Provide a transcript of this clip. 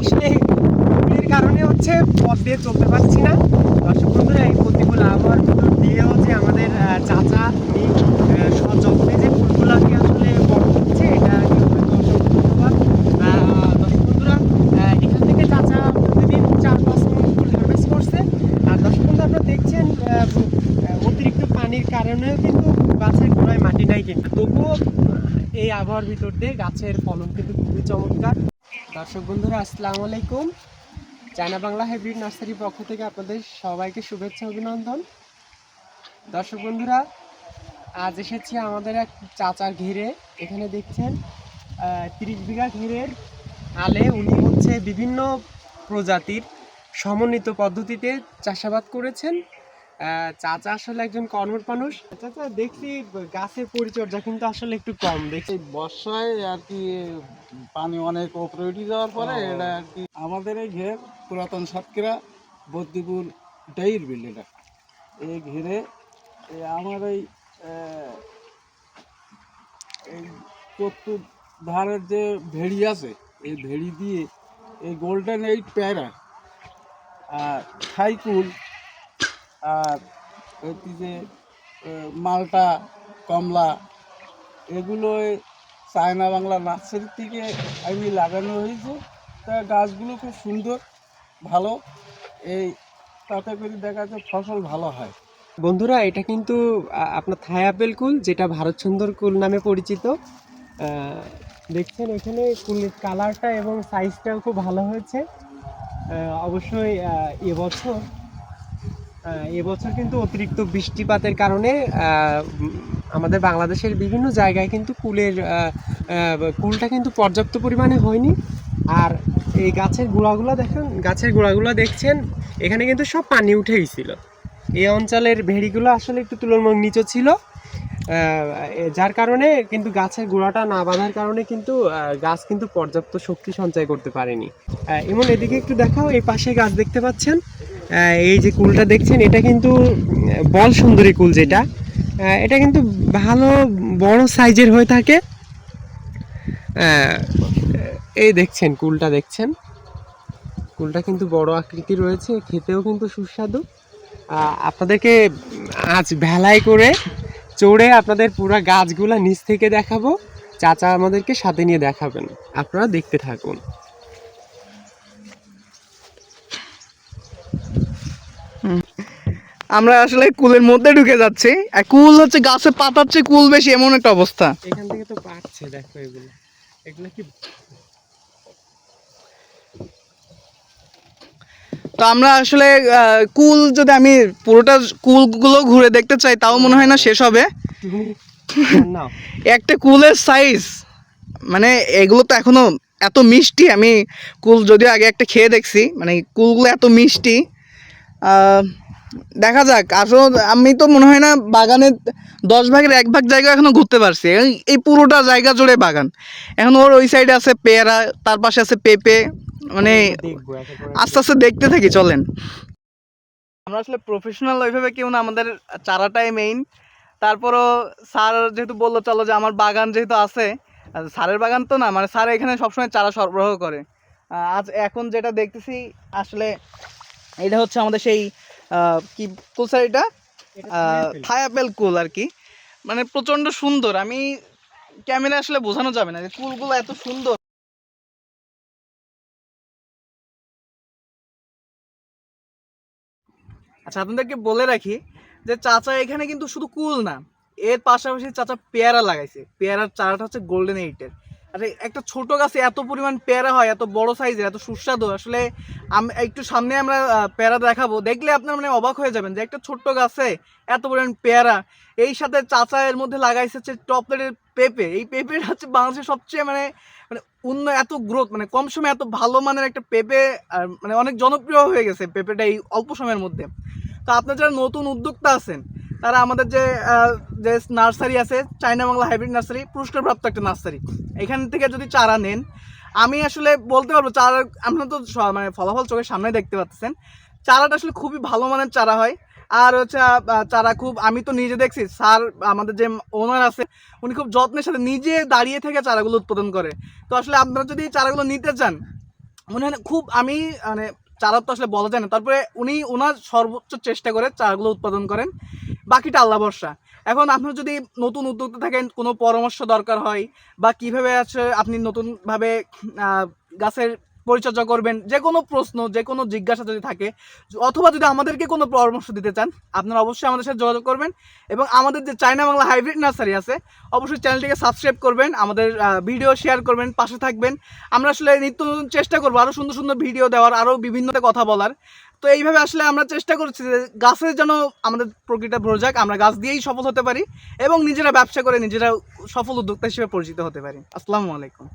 আসলে কুলের কারণে হচ্ছে পথ দিয়ে চলতে পারছি না। দর্শক বন্ধুরা, এই প্রতিকূল আবহাওয়ার ভিতর দিয়েও যে আমাদের চাচা উনি সযত্নে যে ফুলগুলাকে আসলে বড় করছে, এটা কিন্তু অসংখ্য ধন্যবাদ। দর্শক বন্ধুরা, এখান থেকে চাচা প্রতিদিন 4-5 মণ ফুল হারভেস্ট করছে। আর দর্শক বন্ধু, আপনারা দেখছেন অতিরিক্ত পানির কারণেও কিন্তু গাছের গোড়ায় মাটি নাই, কিন্তু তবুও এই আবহাওয়ার ভিতর দিয়ে গাছের ফলন কিন্তু খুবই চমৎকার। দর্শক বন্ধুরা, আসসালামু আলাইকুম। চায়না বাংলা হাইব্রিড নার্সারির পক্ষ থেকে আপনাদের সবাইকে শুভেচ্ছা অভিনন্দন। দর্শক বন্ধুরা, আজ এসেছি আমাদের এক চাচার ঘিরে। এখানে দেখছেন 30 বিঘা ঘিরের আলে উনি হচ্ছে বিভিন্ন প্রজাতির সমন্বিত পদ্ধতিতে চাষাবাদ করেছেন। চাচা আসলে একজন কর্মঠ মানুষ। চাচা, দেখছি গাছের পরিচর্যা কিন্তু আসলে একটু কম দেখছি। বর্ষায় আর কি পানি অনেক উপরে উঠে যাওয়ার পরে এটা আর কি আমাদের এই ঘের পুরাতন সাতক্ষীরা বদ্যিপুর ডাইর বিল, এটা এই ঘিরে আমার এই চতুর ধারের যে ভেড়ি আছে, এই ভেড়ি দিয়ে এই গোল্ডেন 8 প্যারা আর থাইকুল আর এটি যে মালটা কমলা, এগুলো চায়না বাংলা নার্সারি থেকে আমি লাগানো হয়েছে। তা গাছগুলো খুব সুন্দর, ভালো, এই তাতে করে দেখা যায় ফসল ভালো হয়। বন্ধুরা, এটা কিন্তু আপনার থাই আপেল কুল, যেটা ভারত সুন্দর কুল নামে পরিচিত। দেখছেন এখানে কুলের কালারটা এবং সাইজটাও খুব ভালো হয়েছে। অবশ্যই এবছর কিন্তু অতিরিক্ত বৃষ্টিপাতের কারণে আমাদের বাংলাদেশের বিভিন্ন জায়গায় কিন্তু কুলটা কিন্তু পর্যাপ্ত পরিমাণে হয়নি। আর এই গাছের গোড়াগুলো দেখছেন, এখানে কিন্তু সব পানি উঠে গেছিল। এই অঞ্চলের ভেড়িগুলো আসলে একটু তুলনামূলক নিচু ছিল, যার কারণে কিন্তু গাছের গোড়াটা না বাঁধার কারণে কিন্তু গাছ কিন্তু পর্যাপ্ত শক্তি সঞ্চয় করতে পারেনি। এমন এদিকে একটু দেখাও, এই পাশে গাছ দেখতে পাচ্ছেন, এই যে কুলটা দেখছেন, এটা কিন্তু বল সুন্দরী কুল, যেটা এটা কিন্তু ভালো বড় সাইজের হয়ে থাকে। এই দেখছেন কুলটা কিন্তু বড় আকৃতি রয়েছে, খেতেও কিন্তু সুস্বাদু। আপনাদেরকে আজ ভেলায় করে চড়ে আপনাদের পুরো গাছগুলা নিচ থেকে দেখাবো। চাচা আমাদেরকে সাথে নিয়ে দেখাবেন, আপনারা দেখতে থাকুন। আমরা আসলে কুলের মধ্যে ঢুকে যাচ্ছি, আর কুল হচ্ছে গাছে পাতার চেয়ে কুল বেশি, এমন একটা অবস্থা। এখান থেকে তো পাচ্ছে, দেখো এগুলো কি। তো আমরা আসলে কুল যদি আমি পুরোটা কুলগুলো ঘুরে দেখতে চাই, তাও মনে হয় না শেষ হবে। একটা কুলের সাইজ, মানে এগুলো তো এখনো এত মিষ্টি। আমি কুল যদিও আগে একটা খেয়ে দেখছি, মানে কুলগুলো এত মিষ্টি। দেখা যাক। আসলে আমি তো মনে হয় না বাগানের 10 ভাগের 1 ভাগ জায়গা এখনো ঘুরতে পারছি। এই পুরোটা জায়গা জুড়ে বাগান। এখন ওর ওই সাইডে আছে পেয়ারা, তার পাশে আছে পেঁপে, মানে আস্তে আস্তে দেখতে থাকি, চলেন। আমরা আসলে প্রফেশনাল ওইভাবে কেউ না, আমাদের চারাটাই মেইন। তারপরও স্যার যেহেতু বললো চলো, যে আমার বাগান যেহেতু আছে, স্যারের বাগান তো না, মানে স্যার এখানে সবসময় চারা সরবরাহ করে। আজ এখন যেটা দেখতেছি আসলে এটা হচ্ছে আমাদের সেই কি কুল স্যার, এটা থাই আপেল কুল আর কি। মানে প্রচণ্ড সুন্দর, আমি ক্যামেরা আসলে বোঝানো যাবে না যে কুলগুলো এত সুন্দর। আচ্ছা, আপনাদেরকে বলে রাখি যে চাচা এখানে কিন্তু শুধু কুল না, এর পাশাপাশি চাচা পেয়ারা লাগাইছে। পেয়ারার চারাটা হচ্ছে গোল্ডেন 8-এর। আরে একটা ছোট গাছে এত পরিমাণ পেয়ারা হয়, এত বড় সাইজের, এত সুস্বাদু। আসলে একটু সামনে আমরা পেয়ারা দেখাবো, দেখলে আপনার মানে অবাক হয়ে যাবেন যে একটা ছোট্ট গাছে এত পরিমাণ পেয়ারা। এই সাথে চাচা এর মধ্যে লাগাইছে হচ্ছে টপলেটের পেঁপে। এই পেঁপেটা হচ্ছে বাংলাদেশের সবচেয়ে মানে মানে এত গ্রোথ, মানে কম সময়ে এত ভালো মানের একটা পেঁপে, আর মানে অনেক জনপ্রিয় হয়ে গেছে পেঁপেটা এই অল্প সময়ের মধ্যে। তো আপনার যারা নতুন উদ্যোক্তা আছেন, তারা আমাদের যে নার্সারি আছে, চায়না বাংলা হাইব্রিড নার্সারি, পুরস্কারপ্রাপ্ত একটা নার্সারি, এখান থেকে যদি চারা নেন, আমি আসলে বলতে পারবো চারা, আপনারা তো মানে ফলাফল চোখের সামনে দেখতে পাচ্ছেন, চারাটা আসলে খুবই ভালো মানের চারা হয়। আর হচ্ছে চারা খুব, আমি তো নিজে দেখছি, স্যার আমাদের যে ওনার আছে উনি খুব যত্নের সাথে নিজে দাঁড়িয়ে থেকে চারাগুলো উৎপাদন করে। তো আসলে আপনারা যদি চারাগুলো নিতে চান, উনি খুব আমি মানে চারা তো আসলে বলা যায় না, তারপরে উনি ওনার সর্বোচ্চ চেষ্টা করে চারাগুলো উৎপাদন করেন, বাকিটা আল্লাহ ভরসা। এখন আপনার যদি নতুন উদ্যোক্তা থাকেন, কোনো পরামর্শ দরকার হয় বা কিভাবে আছে আপনি নতুনভাবে গাছের পরিচর্যা করবেন, যে কোনো প্রশ্ন যে কোনো জিজ্ঞাসা যদি থাকে, অথবা যদি আমাদেরকে কোনো পরামর্শ দিতে চান, আপনারা অবশ্যই আমাদের সাথে যোগাযোগ করবেন। এবং আমাদের যে চায়না বাংলা হাইব্রিড নার্সারি আছে, অবশ্যই চ্যানেলটিকে সাবস্ক্রাইব করবেন, আমাদের ভিডিও শেয়ার করবেন, পাশে থাকবেন। আমরা আসলে নিত্য নতুন চেষ্টা করবো আরও সুন্দর সুন্দর ভিডিও দেওয়ার, আরও বিভিন্ন কথা বলার। তো এইভাবে আসলে আমরা চেষ্টা করছি যে গাছের যেন আমাদের প্রকৃতিটা ভরে যাক, আমরা গাছ দিয়েই সফল হতে পারি এবং নিজেরা ব্যবসা করে নিজেরা সফল উদ্যোক্তা হিসেবে পরিচিত হতে পারি। আসসালামু আলাইকুম।